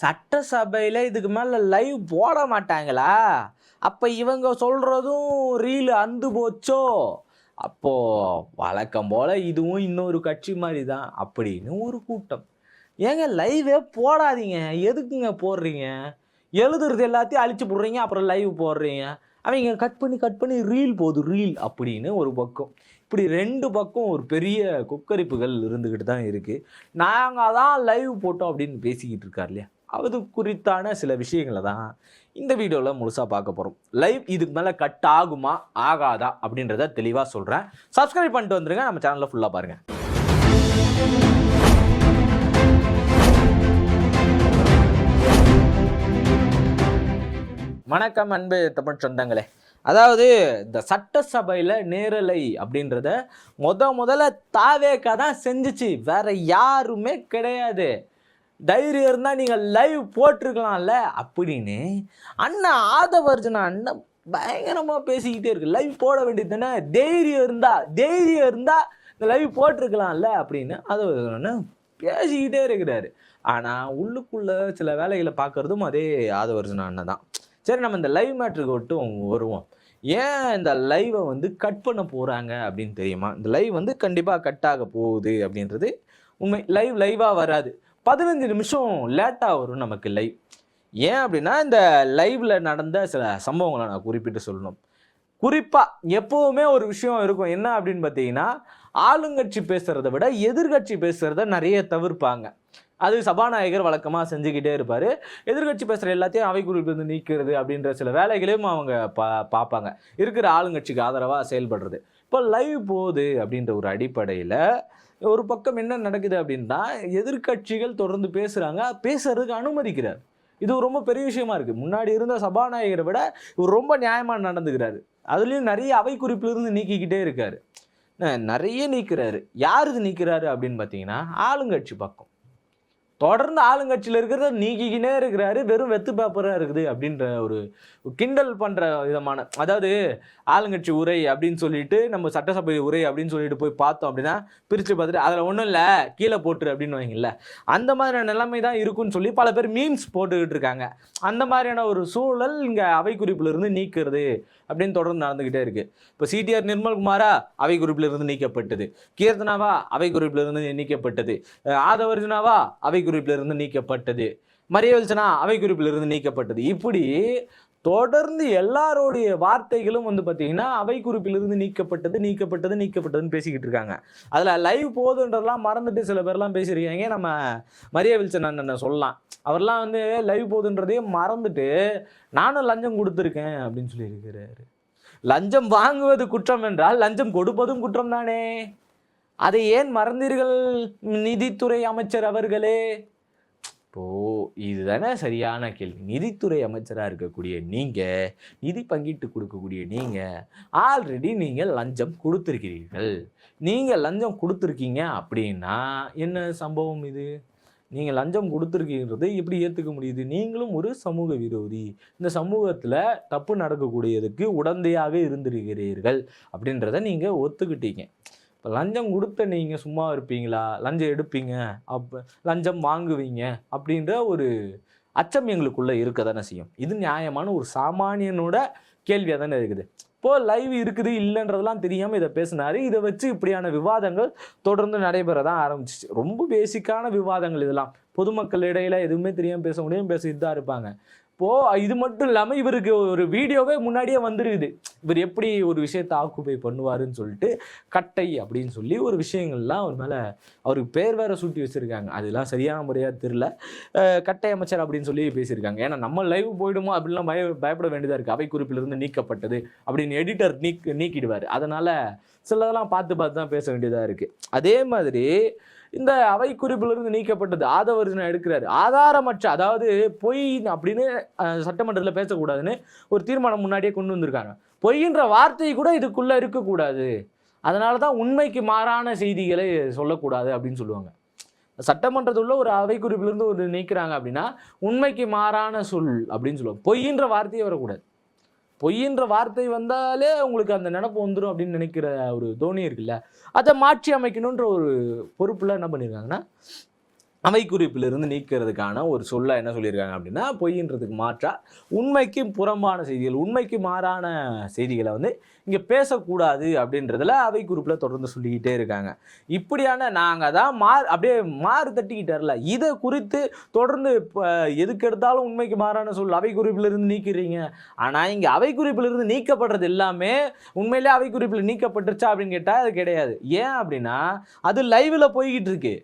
சட்டசபையில இதுக்கு மேல லைவ் போட மாட்டாங்களா? அப்ப இவங்க சொல்றதும் ரீல் அந்து போச்சோ? அப்போ வழக்கம் போல இதுவும் இன்னொரு கட்சி மாரி தான் அப்படின்னு ஒரு கூட்டம். ஏங்க லைவே போடாதீங்க. எதுக்குங்க போடுறீங்க? எழுதுறது எல்லாத்தையும் அழிச்சு புடுறீங்க. அப்புறம் லைவ் போடுறீங்க. அவைங்க கட் பண்ணி ரீல் போகுது ரீல் அப்படின்னு ஒரு பக்கம். இப்படி 2 பக்கம் ஒரு பெரிய கொக்கரிப்புகள் இருந்துகிட்டு தான் இருக்கு. நாங்க தான் லைவ் போட்டோம் அப்படின்னு பேசிக்கிட்டு இருக்கார் இல்லையா? அது குறித்தான சில விஷயங்கள தான் இந்த வீடியோல முழுசா பார்க்க போறோம். லைவ் இதுக்கு மேல கட் ஆகுமா? ஆகாதா? அப்படின்றத தெளிவா சொல்றேன். சப்ஸ்கிரைப் பண்ணிட்டு வந்துருங்க. நம்ம சேனல ஃபுல்லா பாருங்க. வணக்கம் அன்பு தமிழ் சொந்தங்களே. அதாவது இந்த சட்டசபையில நேரலை அப்படின்றத முதல்ல தாவேகா தான் செஞ்சுச்சு. வேற யாருமே கிடையாது. தைரியம் இருந்தா நீங்க லைவ் போட்டிருக்கலாம்ல அப்படின்னு அண்ணன் ஆதவர்ஜுனா அண்ணன் பயங்கரமா பேசிக்கிட்டே இருக்கு. லைவ் போட வேண்டியது தானே, தைரியம் இருந்தா இந்த லைவ் போட்டிருக்கலாம்ல அப்படின்னு ஆதவர்ஜுனா பேசிக்கிட்டே இருக்கிறாரு. ஆனா உள்ளுக்குள்ள சில வேலைகளை பார்க்கறதும் அதே ஆதவர்ஜுனா அண்ணன் தான். சரி, நம்ம இந்த லைவ் மேட்ருக்கு மட்டும் வருவோம். ஏன் இந்த லைவை வந்து கட் பண்ண போறாங்க அப்படின்னு தெரியுமா? இந்த லைவ் வந்து கண்டிப்பா கட் ஆக போகுது அப்படின்றது உண்மை. லைவா வராது. 15 நிமிஷம் லேட்டா வரும் நமக்கு லைவ். ஏன் அப்படின்னா இந்த லைவ்ல நடந்த சில சம்பவங்களை நான் குறிப்பிட்டு சொல்லணும். குறிப்பா எப்பவுமே ஒரு விஷயம் இருக்கும். என்ன அப்படின்னு பார்த்தீங்கன்னா, ஆளுங்கட்சி பேசுறத விட எதிர்கட்சி பேசுறத நிறைய தவிர்ப்பாங்க. அது சபாநாயகர் வழக்கமா செஞ்சுக்கிட்டே இருப்பாரு. எதிர்க்கட்சி பேசுற எல்லாத்தையும் அவை குறிப்பிலிருந்து நீக்கிறது அப்படின்ற சில வேலைகளையும் அவங்க பார்ப்பாங்க. இருக்கிற ஆளுங்கட்சிக்கு ஆதரவா செயல்படுறது. இப்போ லைவ் போகுது அப்படின்ற ஒரு அடிப்படையில ஒரு பக்கம் என்ன நடக்குது அப்படின்னா, எதிர்க்கட்சிகள் தொடர்ந்து பேசுறாங்க. பேசுறதுக்கு அனுமதிக்கிறார். இது ரொம்ப பெரிய விஷயமா இருக்கு. முன்னாடி இருந்த சபாநாயகரை விட இவர் ரொம்ப நியாயமா நடந்துக்கிறாரு. அதுலயும் நிறைய அவை குறிப்பிலிருந்து நீக்கிக்கிட்டே இருக்காரு. நிறைய நீக்கிறாரு. யார் இது நீக்கிறாரு அப்படின்னு பார்த்தீங்கன்னா, ஆளுங்கட்சி பக்கம். தொடர்ந்து ஆளுங்கட்சியில இருக்கிறத நீக்கிக்கினே இருக்கிறாரு. வெறும் வெத்து பேப்பரா இருக்குது அப்படின்ற ஒரு கிண்டல் பண்ற விதமான, அதாவது ஆளுங்கட்சி உரை அப்படின்னு சொல்லிட்டு நம்ம சட்டசபை உரை அப்படின்னு சொல்லிட்டு போய் பார்த்தோம் அப்படின்னா பிரிச்சு பார்த்துட்டு அதுல ஒன்றும் இல்லை கீழே போட்டுரு அப்படின்னு வைங்கல்ல, அந்த மாதிரியான நிலைமை தான் இருக்குன்னு சொல்லி பல பேர் மீம்ஸ் போட்டுக்கிட்டு இருக்காங்க. அந்த மாதிரியான ஒரு சூழல் இங்க அவை குறிப்புல இருந்து நீக்கிறது அப்படின்னு தொடர்ந்து நடந்துகிட்டே இருக்கு. இப்போ சிடிஆர் நிர்மல்குமாரா அவை குறிப்பில் இருந்து நீக்கப்பட்டது, கீர்த்தனாவா அவை குறிப்பில் இருந்து நீக்கப்பட்டது, ஆதவர்ஜுனாவா அவை குறிப்பில் இருந்து நீக்கப்பட்டது, மரியவல்சனா அவை குறிப்பில் இருந்து நீக்கப்பட்டது. இப்படி தொடர்ந்து எல்லாருடைய வார்த்தைகளும் வந்து பார்த்தீங்கன்னா அவை குறிப்பிலிருந்து நீக்கப்பட்டதுன்னு பேசிக்கிட்டு இருக்காங்க. அதில் லைவ் போதுன்றதெல்லாம் மறந்துட்டு சில பேர்லாம் பேசியிருக்காங்க. நம்ம மரிய வில்சன் அண்ணன் சொல்லலாம். அவர்லாம் வந்து லைவ் போதுன்றதையே மறந்துட்டு நானும் லஞ்சம் கொடுத்துருக்கேன் அப்படின்னு சொல்லியிருக்கிறாரு. லஞ்சம் வாங்குவது குற்றம் என்றால் லஞ்சம் கொடுப்பதும் குற்றம் தானே. அதை ஏன் மறந்தீர்கள் நிதித்துறை அமைச்சர் அவர்களே? இப்போ இதுதானே சரியான கேள்வி. நிதித்துறை அமைச்சராக இருக்கக்கூடிய நீங்க, நிதி பங்கிட்டு கொடுக்கக்கூடிய நீங்க, ஆல்ரெடி நீங்கள் லஞ்சம் கொடுத்துருக்கிறீர்கள். நீங்க லஞ்சம் கொடுத்துருக்கீங்க அப்படின்னா என்ன சம்பவம் இது? நீங்க லஞ்சம் கொடுத்துருக்கீங்கிறது எப்படி ஏற்றுக்க முடியுது? நீங்களும் ஒரு சமூக விரோதி. இந்த சமூகத்துல தப்பு நடக்கக்கூடியதுக்கு உடந்தையாக இருந்திருக்கிறீர்கள் அப்படின்றத நீங்க ஒத்துக்கிட்டீங்க. இப்போ லஞ்சம் கொடுத்த நீங்கள் சும்மா இருப்பீங்களா? லஞ்சம் எடுப்பீங்க, அப்போ லஞ்சம் வாங்குவீங்க அப்படின்ற ஒரு அச்சம் எங்களுக்குள்ளே இருக்க தானே செய்யும். இது நியாயமான ஒரு சாமானியனோட கேள்வியாக தானே இருக்குது. இப்போது லைவ் இருக்குது இல்லைன்றதெல்லாம் தெரியாமல் இதை பேசினாரு. இதை வச்சு இப்படியான விவாதங்கள் தொடர்ந்து நடைபெற தான் ஆரம்பிச்சிச்சு. ரொம்ப பேசிக்கான விவாதங்கள் இதெல்லாம். பொதுமக்கள் இடையில எதுவுமே தெரியாமல் பேச முடியும், பேசிட்டு தான் இருப்பாங்க. இப்போது இது மட்டும் இல்லாமல் இவருக்கு ஒரு வீடியோவே முன்னாடியே வந்துருக்குது. இவர் எப்படி ஒரு விஷயத்தை ஆக்குபை பண்ணுவாருன்னு சொல்லிட்டு கட்டை அப்படின்னு சொல்லி ஒரு விஷயங்கள்லாம் அவர் மேலே அவருக்கு பேர் வேற சூட்டி வச்சுருக்காங்க. அதெல்லாம் சரியான முறையாக தெரில. கட்டை அமைச்சர் அப்படின்னு சொல்லி பேசியிருக்காங்க. ஏன்னா நம்ம லைவ் போயிடுமோ அப்படின்லாம் பயப்பட வேண்டியதாக இருக்குது. அவை குறிப்பிலிருந்து நீக்கப்பட்டது அப்படின்னு எடிட்டர் நீக்கிடுவார். அதனால் சிலதெல்லாம் பார்த்து தான் பேச வேண்டியதாக இருக்குது. அதே மாதிரி இந்த அவை குறிப்பிலிருந்து நீக்கப்பட்டது ஆதவர்ஜுனா எடுக்கிறாரு. ஆதாரமற்ற, அதாவது பொய் அப்படின்னு சட்டமன்றத்தில் பேசக்கூடாதுன்னு ஒரு தீர்மானம் முன்னாடியே கொண்டு வந்திருக்காங்க. பொய்ன்ற வார்த்தை கூட இதுக்குள்ள இருக்கக்கூடாது. அதனால தான் உண்மைக்கு மாறான செய்திகளை சொல்லக்கூடாது அப்படின்னு சொல்லுவாங்க. சட்டமன்றத்துள்ள ஒரு அவை குறிப்பிலிருந்து ஒரு நீக்கிறாங்க அப்படின்னா உண்மைக்கு மாறான சொல் அப்படின்னு சொல்லுவாங்க. பொய்ன்ற வார்த்தையே வரக்கூடாது. பொய்ன்ற வார்த்தை வந்தாலே உங்களுக்கு அந்த நினப்பு வந்துடும் அப்படின்னு நினைக்கிற ஒரு தோனி இருக்குல்ல, அதை மாற்றி அமைக்கணுன்ற ஒரு பொறுப்புல என்ன பண்ணியிருக்காங்கன்னா அவை குறிப்பிலிருந்து நீக்கிறதுக்கான ஒரு சொல்ல என்ன சொல்லியிருக்காங்க அப்படின்னா, பொய்ன்றதுக்கு மாற்றா உண்மைக்கு புறம்பான செய்திகள், உண்மைக்கு மாறான செய்திகளை வந்து இங்கே பேசக்கூடாது அப்படின்றதுல அவை குறிப்பில் தொடர்ந்து சொல்லிக்கிட்டே இருக்காங்க. இப்படியான நாங்கள் தான் அப்படியே மாறு தட்டிக்கிட்டார்ல, இதை குறித்து தொடர்ந்து இப்போ எதுக்கு எடுத்தாலும் உண்மைக்கு மாறான சொல் அவை குறிப்பிலிருந்து நீக்கிறீங்க. ஆனால் இங்கே அவை குறிப்பிலிருந்து நீக்கப்படுறது எல்லாமே உண்மையிலே அவை குறிப்பில் நீக்கப்பட்டுருச்சா அப்படின்னு கேட்டால் அது கிடையாது. ஏன் அப்படின்னா அது லைவில் போய்கிட்டு இருக்கு.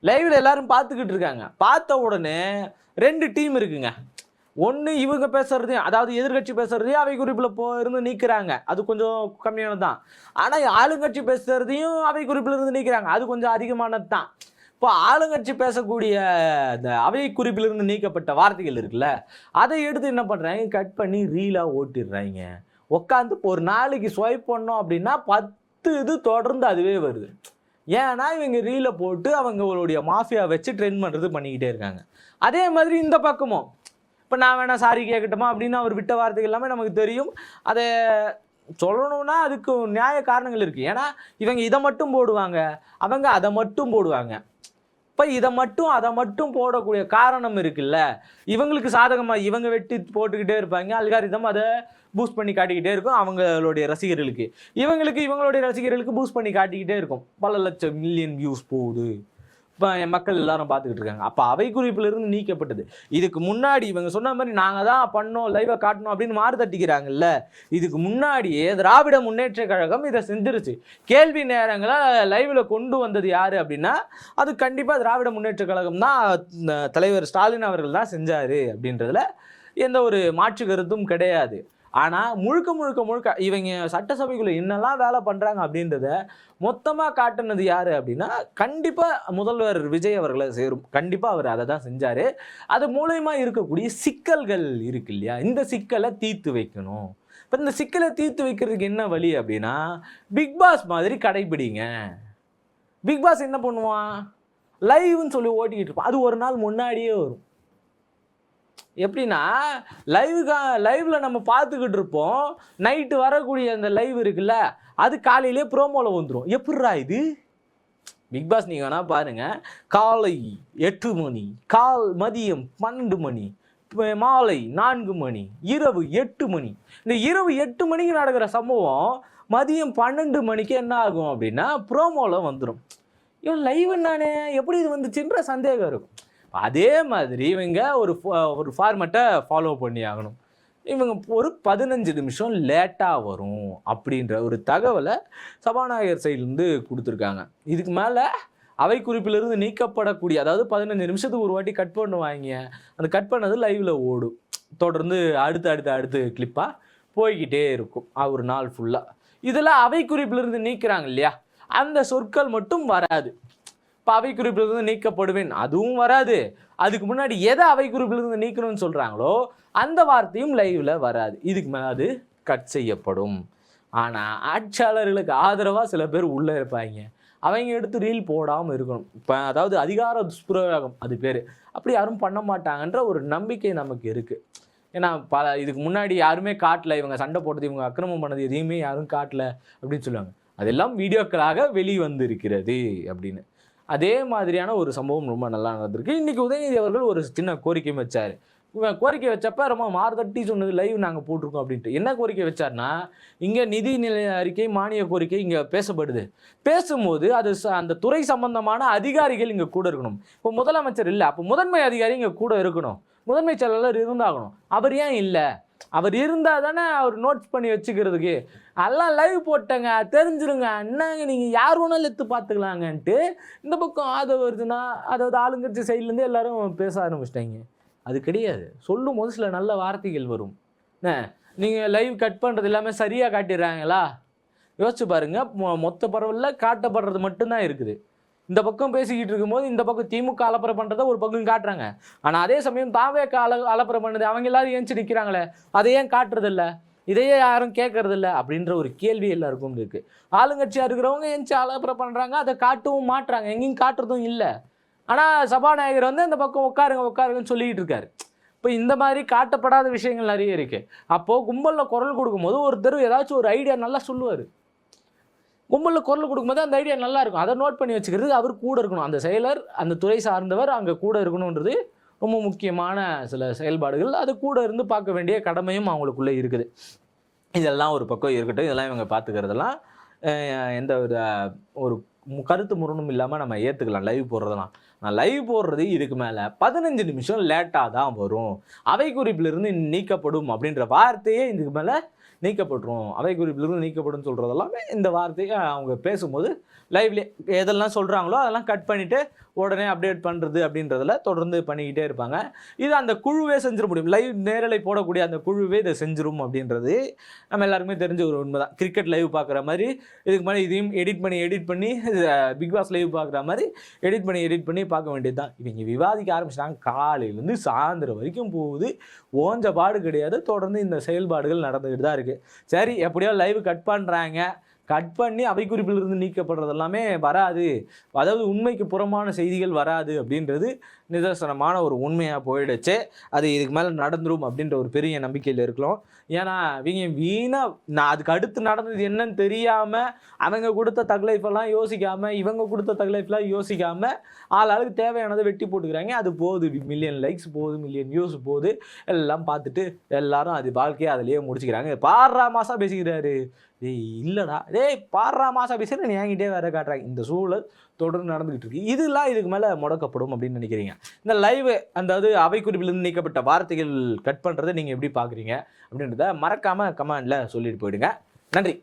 லைவ்ல எல்லாரும் பார்த்துக்கிட்டு இருக்காங்க. பார்த்த உடனே 2 டீம் இருக்குங்க. ஒன்று இவங்க பேசுறதையும், அதாவது எதிர்கட்சி பேசுறதையும் அவை குறிப்பில் இருந்து நீக்கிறாங்க, அது கொஞ்சம் கம்மியானது தான். ஆனால் ஆளுங்கட்சி பேசுறதையும் அவை குறிப்பில் இருந்து நீக்கிறாங்க, அது கொஞ்சம் அதிகமானது தான். இப்போ ஆளுங்கட்சி பேசக்கூடிய இந்த அவை குறிப்பிலிருந்து நீக்கப்பட்ட வார்த்தைகள் இருக்குல்ல, அதை எடுத்து என்ன பண்ணுறாங்க, கட் பண்ணி ரீலாக ஓட்டிடுறாங்க. உட்காந்து ஒரு நாளைக்கு ஸ்வைப் பண்ணோம் அப்படின்னா 10 இது தொடர்ந்து அதுவே வருது. ஏன்னா இவங்க ரீலை போட்டு அவங்களுடைய மாஃபியா வச்சு ட்ரெண்ட் பண்ணுறது பண்ணிக்கிட்டே இருக்காங்க. அதே மாதிரி இந்த பக்கமும் இப்போ நான் வேணா சாரி கேட்கட்டுமா அப்படின்னு அவர் விட்ட வார்த்தைகள் எல்லாமே நமக்கு தெரியும். அதை சொல்லணும்னா அதுக்கு நியாய காரணங்கள் இருக்குது. ஏன்னா இவங்க இதை மட்டும் போடுவாங்க, அவங்க அதை மட்டும் போடுவாங்க. இப்போ இதை மட்டும் அதை மட்டும் போடக்கூடிய காரணம் இருக்குல்ல, இவங்களுக்கு சாதகமாக இவங்க வெட்டி போட்டுக்கிட்டே இருப்பாங்க. அல்காரிதம் அதை பூஸ்ட் பண்ணி காட்டிக்கிட்டே இருக்கும் அவங்களுடைய ரசிகர்களுக்கு. இவங்களுடைய ரசிகர்களுக்கு பூஸ்ட் பண்ணி காட்டிக்கிட்டே இருக்கும். பல லட்சம் மில்லியன் வியூஸ் போகுது, இப்போ மக்கள் எல்லாரும் பார்த்துக்கிட்டு இருக்காங்க. அப்போ அவை குறிப்பிலிருந்து நீக்கப்பட்டது. இதுக்கு முன்னாடி இவங்க சொன்ன மாதிரி நாங்கள் தான் பண்ணோம், லைவை காட்டணும் அப்படின்னு மாறு தட்டிக்கிறாங்கல்ல, இதுக்கு முன்னாடியே திராவிட முன்னேற்ற கழகம் இதை செஞ்சிருச்சு. கேள்வி நேரங்களை லைவில் கொண்டு வந்தது யார் அப்படின்னா அது கண்டிப்பாக திராவிட முன்னேற்ற கழகம் தான், தலைவர் ஸ்டாலின் அவர்கள் தான் செஞ்சார் அப்படின்றதுல எந்த ஒரு மாற்று கருத்தும் கிடையாது. ஆனால் முழுக்க இவங்க சட்டசபைக்குள்ளே என்னெல்லாம் வேலை பண்ணுறாங்க அப்படின்றத மொத்தமாக காட்டுனது யார் அப்படின்னா கண்டிப்பாக முதல்வர் விஜய் அவர்களை சேரும். கண்டிப்பாக அவர் அதை தான் செஞ்சார். அது மூலயமா இருக்கக்கூடிய சிக்கல்கள் இருக்கு இல்லையா, இந்த சிக்கலை தீர்த்து வைக்கணும். இப்போ இந்த சிக்கலை தீர்த்து வைக்கிறதுக்கு என்ன வழி அப்படின்னா பிக் பாஸ் மாதிரி கடைபிடிங்க. பிக் பாஸ் என்ன பண்ணுவான், லைவ்னு சொல்லி ஓட்டிக்கிட்டு இருப்பான். அது ஒரு நாள் முன்னாடியே வரும். எப்படின்னா லைவ்ல நம்ம பார்த்துக்கிட்டு இருப்போம், நைட்டு வரக்கூடிய அந்த லைவ் இருக்குல்ல, அது காலையிலே ப்ரோமோவில் வந்துடும். எப்படிரா இது பிக் பாஸ் நீங்கள் வேணா பாருங்க, காலை 8 மணி, மதியம் 12 மணி, மாலை 4 மணி, இரவு 8 மணி. இந்த இரவு 8 மணிக்கு நடக்கிற சம்பவம் மதியம் 12 மணிக்கு என்ன ஆகும் அப்படின்னா ப்ரோமோவில் வந்துடும். இவன் லைவ் நானே எப்படி இது வந்துச்சுன்ற சந்தேகம் இருக்கும். அதே மாதிரி இவங்க ஒரு ஃபார்மேட்டை ஃபாலோ பண்ணி ஆகணும். இவங்க ஒரு 15 நிமிஷம் லேட்டாக வரும் அப்படின்ற ஒரு தகவலை சபாநாயகர் சைட்லேருந்து கொடுத்துருக்காங்க. இதுக்கு மேலே அவை குறிப்பிலிருந்து நீக்கப்படக்கூடிய, அதாவது 15 நிமிஷத்துக்கு ஒரு வாட்டி கட் பண்ணுவாங்க, அந்த கட் பண்ணது லைவில் ஓடும். தொடர்ந்து அடுத்து கிளிப்பாக போய்கிட்டே இருக்கும் ஒரு நாள் ஃபுல்லாக. இதில் அவை குறிப்பிலிருந்து நீக்கிறாங்க இல்லையா, அந்த சொற்கள் மட்டும் வராது. இப்போ அவை குறிப்பிலிருந்து நீக்கப்படுவேன் அதுவும் வராது. அதுக்கு முன்னாடி எதை அவை குறிப்பிலிருந்து நீக்கணும்னு சொல்கிறாங்களோ அந்த வார்த்தையும் லைவில் வராது. இதுக்கு மேலே அது கட் செய்யப்படும். ஆனால் ஆட்சியாளர்களுக்கு ஆதரவாக சில பேர் உள்ளே இருப்பாங்க, அவங்க எடுத்து ரீல் போடாமல் இருக்கணும். இப்போ அதாவது அதிகார துஷ்பிரயோகம் அது பேர். அப்படி யாரும் பண்ண மாட்டாங்கன்ற ஒரு நம்பிக்கை நமக்கு இருக்குது. ஏன்னா இதுக்கு முன்னாடி யாருமே காட்டல, இவங்க சண்டை போட்டது, இவங்க அக்கிரமம் பண்ணது எதையுமே யாரும் காட்டல அப்படின்னு சொல்லுவாங்க. அதெல்லாம் வீடியோக்களாக வெளிவந்திருக்கிறது அப்படின்னு. அதே மாதிரியான ஒரு சம்பவம் ரொம்ப நல்லா நடந்திருக்கு. இன்றைக்கி உதயநிதி அவர்கள் ஒரு சின்ன கோரிக்கை வச்சார். கோரிக்கை வச்சப்ப ரொம்ப மாறுதட்டி சொன்னது லைவ் நாங்கள் போட்டிருக்கோம் அப்படின்ட்டு. என்ன கோரிக்கை வச்சார்னா, இங்கே நிதி நிலை அறிக்கை, மானிய கோரிக்கை இங்கே பேசப்படுது. பேசும்போது அது அந்த துறை சம்பந்தமான அதிகாரிகள் இங்கே கூட இருக்கணும். இப்போ முதலமைச்சர் இல்லை, அப்போ முதன்மை அதிகாரி இங்கே கூட இருக்கணும், முதன்மை செயலாளர் இருந்தாகணும். அவர் ஏன் இல்லை? அவர் இருந்தால் தானே அவர் நோட்ஸ் பண்ணி வச்சுக்கிறதுக்கு. எல்லாம் லைவ் போட்டேங்க தெரிஞ்சிருங்க, என்னங்க நீங்கள் யார் வேணாலும் எடுத்து பார்த்துக்கலாங்கன்ட்டு இந்த பக்கம் ஆதரவு வருதுன்னா, அதாவது ஆளுங்கட்சி சைட்லேருந்து எல்லாரும் பேச ஆரம்பிச்சிட்டாங்க. அது கிடையாது. சொல்லும் போது சில நல்ல வார்த்தைகள் வரும். நீங்கள் லைவ் கட் பண்ணுறது எல்லாமே சரியாக காட்டிடுறாங்களா? யோசிச்சு பாருங்கள். மொத்த பரவலில் காட்டப்படுறது மட்டும்தான் இருக்குது. இந்த பக்கம் பேசிக்கிட்டு இருக்கும்போது இந்த பக்கம் திமுக அலப்பறை பண்ணுறத ஒரு பக்கம் காட்டுறாங்க. ஆனால் அதே சமயம் தாவேக அலப்பறை பண்ணுது, அவங்க எல்லாரும் ஏஞ்சி நிற்கிறாங்களே, அதை ஏன் காட்டுறதில்ல, இதையே யாரும் கேட்கறதில்ல அப்படின்ற ஒரு கேள்வி எல்லாருக்கும் இருக்குது. ஆளுங்கட்சியாக இருக்கிறவங்க ஏஞ்சி அலப்பறை பண்ணுறாங்க, அதை காட்டவும் மாட்டுறாங்க, எங்கேயும் காட்டுறதும் இல்லை. ஆனால் சபாநாயகர் வந்து அந்த பக்கம் உட்காருங்கன்னு சொல்லிக்கிட்டு இருக்காரு. இப்போ இந்த மாதிரி காட்டப்படாத விஷயங்கள் நிறைய இருக்குது. அப்போது கும்பலில் குரல் கொடுக்கும்போது ஒருத்தர் ஏதாச்சும் ஒரு ஐடியா நல்லா சொல்லுவார். கும்பலில் குரல் கொடுக்கும்போது அந்த ஐடியா நல்லா இருக்கும். அதை நோட் பண்ணி வச்சுக்கிறது, அவர் கூட இருக்கணும். அந்த செயலர், அந்த துறை சார்ந்தவர் அங்கே கூட இருக்கணுன்றது ரொம்ப முக்கியமான சில செயல்பாடுகள். அது கூட இருந்து பார்க்க வேண்டிய கடமையும் அவங்களுக்குள்ளே இருக்குது. இதெல்லாம் ஒரு பக்கம் இருக்கட்டும். இதெல்லாம் இவங்க பார்த்துக்கிறதெல்லாம் எந்த ஒரு கருத்து முரணும் இல்லாமல் நம்ம ஏற்றுக்கலாம் லைவ் போடுறதெல்லாம். நான் லைவ் போடுறது இதுக்கு மேலே 15 நிமிஷம் லேட்டாக தான் வரும், அவை குறிப்பிலிருந்து நீக்கப்படும் அப்படின்ற வார்த்தையே இதுக்கு மேலே நீக்கப்பட்டுரும், அவை குறிப்பிலிருந்து நீக்கப்படும் சொல்கிறதெல்லாமே இந்த வார்த்தையை அவங்க பேசும்போது லைவ்லேயே எதெல்லாம் சொல்கிறாங்களோ அதெல்லாம் கட் பண்ணிவிட்டு உடனே அப்டேட் பண்ணுறது அப்படின்றதில் தொடர்ந்து பண்ணிக்கிட்டே இருப்பாங்க. இது அந்த குழுவே செஞ்சிட முடியும். லைவ் நேரலை போடக்கூடிய அந்த குழுவே இதை செஞ்சிடும் அப்படின்றது நம்ம எல்லாருக்குமே தெரிஞ்ச ஒரு உண்மை தான். கிரிக்கெட் லைவ் பார்க்குற மாதிரி இதுக்கு மாதிரி இதையும் எடிட் பண்ணி பிக் பாஸ் லைவ் பார்க்குற மாதிரி எடிட் பண்ணி பார்க்க வேண்டியது தான். இவங்க விவாதிக்க ஆரம்பிச்சிட்டாங்க. காலையிலேருந்து சாயந்தரம் வரைக்கும் போகுது, ஓஞ்ச பாடு கிடையாது. தொடர்ந்து இந்த செயல்பாடுகள் நடந்துக்கிட்டு தான் இருக்குது. சரி, எப்படியோ லைவ் கட் பண்ணுறாங்க, கட் பண்ணி அவை குறிப்பிலிருந்து நீக்கப்படுறது எல்லாமே வராது, அதாவது உண்மைக்கு புறமான செய்திகள் வராது அப்படின்றது நிதர்சனமான ஒரு உண்மையாக போயிடுச்சு. அது இதுக்கு மேலே நடந்துடும் அப்படின்ற ஒரு பெரிய நம்பிக்கையில் இருக்கலாம். ஏன்னா நான் அதுக்கு அடுத்து நடந்தது என்னன்னு தெரியாமல் அவங்க கொடுத்த தக்லைஃபெல்லாம் யோசிக்காமல், இவங்க கொடுத்த தக்லைஃப்லாம் யோசிக்காமல் ஆளுக்கு தேவையானதை வெட்டி போட்டுக்கிறாங்க. அது போகுது, மில்லியன் லைக்ஸ் போகுது, மில்லியன் வியூஸ் போகுது, எல்லாம் பார்த்துட்டு எல்லாரும் அது வாழ்க்கையை அதிலேயே முடிச்சுக்கிறாங்க. பாடுறா மாசா பேசிக்கிறாரு, டேய் இல்லைடா, டேய் பாடுறா மாசா பேசுகிற, நீ என்கிட்டே வேற காட்டுறாங்க. இந்த சூழல் தொடர்ந்து நடந்துகிட்டு இருக்கு. இதெல்லாம் இதுக்கு மேலே முடக்கப்படும் அப்படின்னு நினைக்கிறீங்க? இந்த லைவ் அதாவது அவை குறிப்பிலிருந்து நீக்கப்பட்ட வார்த்தைகள் கட் பண்ணுறதை நீங்கள் எப்படி பார்க்குறீங்க அப்படின்றத மறக்காமல் கமெண்டில் சொல்லிட்டு போயிடுங்க. நன்றி.